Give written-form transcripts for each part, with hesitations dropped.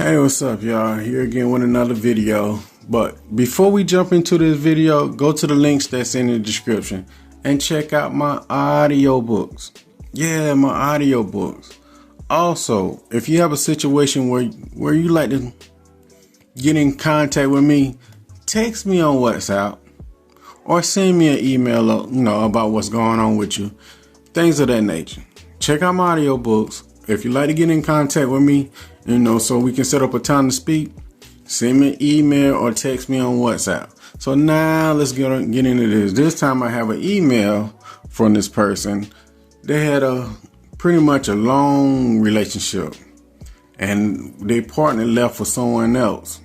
Hey, what's up, y'all? Here again with another video. But before we jump into this video, go to the links that's in the description and check out my audiobooks. Yeah, my audiobooks. Also, if you have a situation where you like to get in contact with me, text me on WhatsApp or send me an email, about what's going on with you. Things of that nature. Check out my audiobooks. If you like to get in contact with me, so we can set up a time to speak, send me an email or text me on WhatsApp. So now let's get into this. This time I have an email from this person. They had pretty much a long relationship and their partner left for someone else.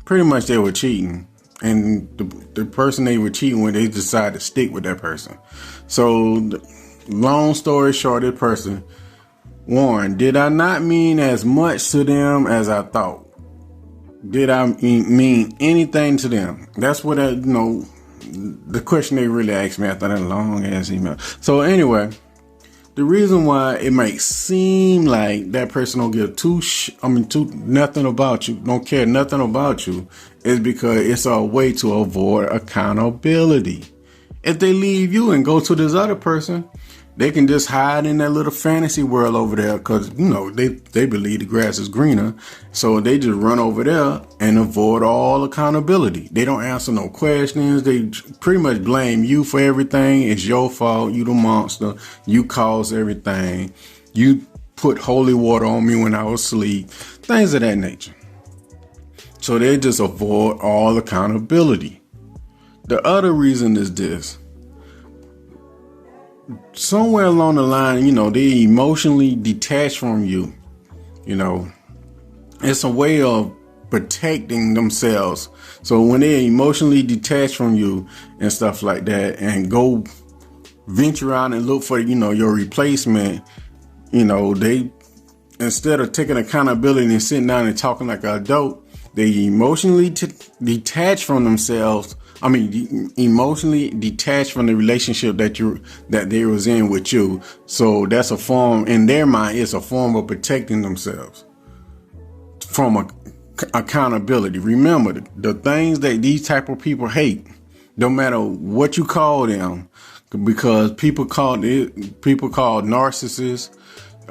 Pretty much they were cheating. And the person they were cheating with, they decided to stick with that person. So long story short, this person, Warren, did I not mean as much to them as I thought? Did I mean anything to them? That's what the question they really asked me after that long ass email. So anyway, the reason why it might seem like that person don't give nothing about you, don't care nothing about you, is because it's a way to avoid accountability. If they leave you and go to this other person, they can just hide in that little fantasy world over there because, they believe the grass is greener. So they just run over there and avoid all accountability. They don't answer no questions. They pretty much blame you for everything. It's your fault. You the monster. You caused everything. You put holy water on me when I was asleep. Things of that nature. So they just avoid all accountability. The other reason is this. Somewhere along the line, they emotionally detached from you. It's a way of protecting themselves. So when they're emotionally detached from you and stuff like that and go venture out and look for, your replacement, they, instead of taking accountability and sitting down and talking like an adult, they emotionally detach from themselves. Emotionally detached from the relationship that they was in with you. So that's a form, in their mind, it's a form of protecting themselves from accountability. Remember, the things that these type of people hate, no matter what you call them, because people call narcissists,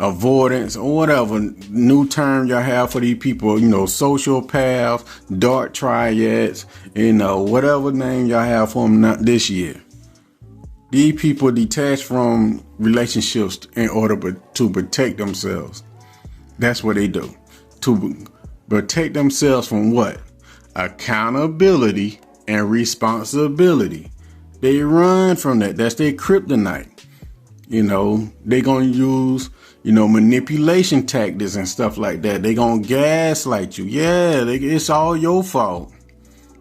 avoidance, or whatever new term y'all have for these people, sociopaths, dark triads, whatever name y'all have for them this year. These people detach from relationships in order to protect themselves. That's what they do. To protect themselves from what? Accountability and responsibility. They run from that. That's their kryptonite. They gonna use manipulation tactics and stuff like that. They gonna gaslight you. Yeah, it's all your fault.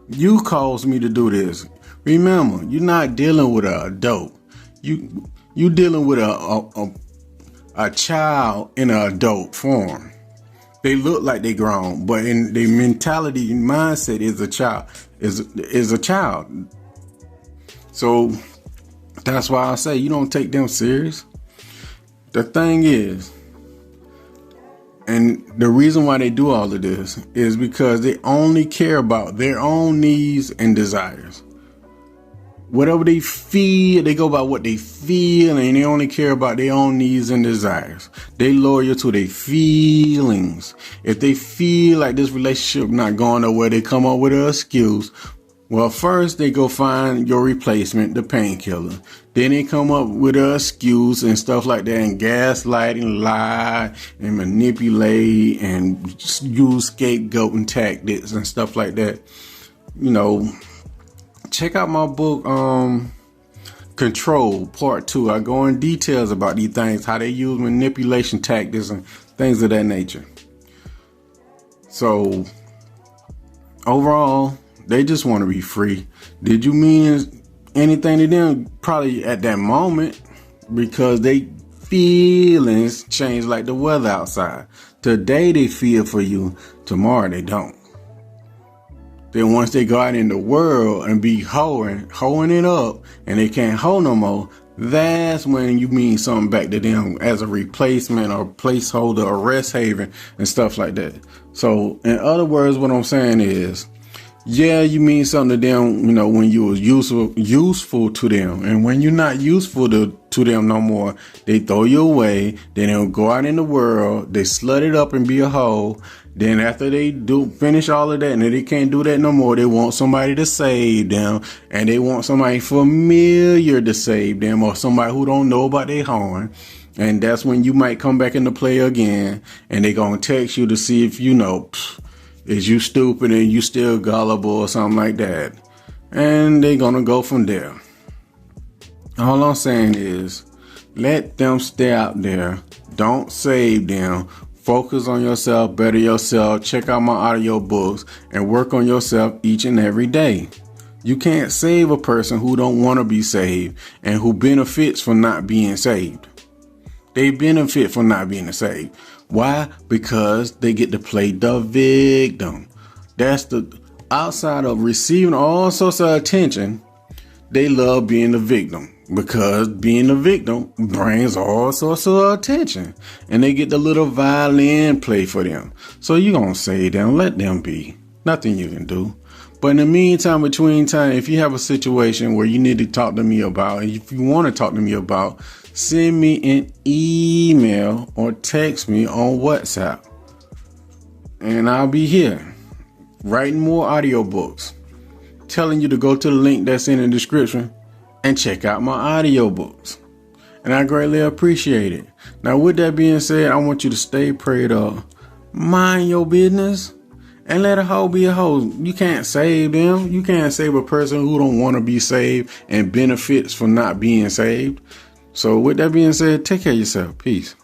You caused me to do this. Remember, you're not dealing with an adult. You dealing with a child in an adult form. They look like they grown, but in their mentality and mindset is a child. Is a child. So that's why I say you don't take them serious. The thing is, and the reason why they do all of this is because they only care about their own needs and desires. Whatever they feel, they go by what they feel, and they only care about their own needs and desires. They loyal to their feelings. If they feel like this relationship not going nowhere, they come up with an excuse. Well, first they go find your replacement, the painkiller. Then they come up with an excuse and stuff like that, and gaslight and lie and manipulate and use scapegoating tactics and stuff like that. Check out my book, Control, Part 2. I go in details about these things, how they use manipulation tactics and things of that nature. So overall, they just want to be free. Did you mean anything to them? Probably at that moment, because they feelings change like the weather outside. Today they feel for you, tomorrow they don't. Then once they go out in the world and be hoeing it up and they can't hoe no more, that's when you mean something back to them as a replacement or placeholder or rest haven and stuff like that. So in other words, what I'm saying is, yeah, you mean something to them, when you was useful to them. And when you're not useful to them no more, they throw you away. Then they'll go out in the world, they slut it up and be a hoe. Then after they do finish all of that and they can't do that no more, they want somebody to save them. And they want somebody familiar to save them, or somebody who don't know about their horn. And that's when you might come back into play again, and they gonna text you to see if is you stupid and you still gullible or something like that. And they gonna go from there. All I'm saying is, let them stay out there. Don't save them. Focus on yourself, better yourself. Check out my audiobooks and work on yourself each and every day. You can't save a person who don't want to be saved and who benefits from not being saved. They benefit from not being saved. Why? Because they get to play the victim. That's outside of receiving all sorts of attention, they love being the victim, because being the victim brings all sorts of attention, and they get the little violin play for them. So you're going to save them, let them be. Nothing you can do. But in the meantime, if you have a situation where you need to talk to me about, and if you want to talk to me about, send me an email or text me on WhatsApp. And I'll be here writing more audiobooks, telling you to go to the link that's in the description and check out my audiobooks. And I greatly appreciate it. Now, with that being said, I want you to stay prayed up, mind your business, and let a hoe be a hoe. You can't save them. You can't save a person who don't want to be saved and benefits from not being saved. So with that being said, take care of yourself. Peace.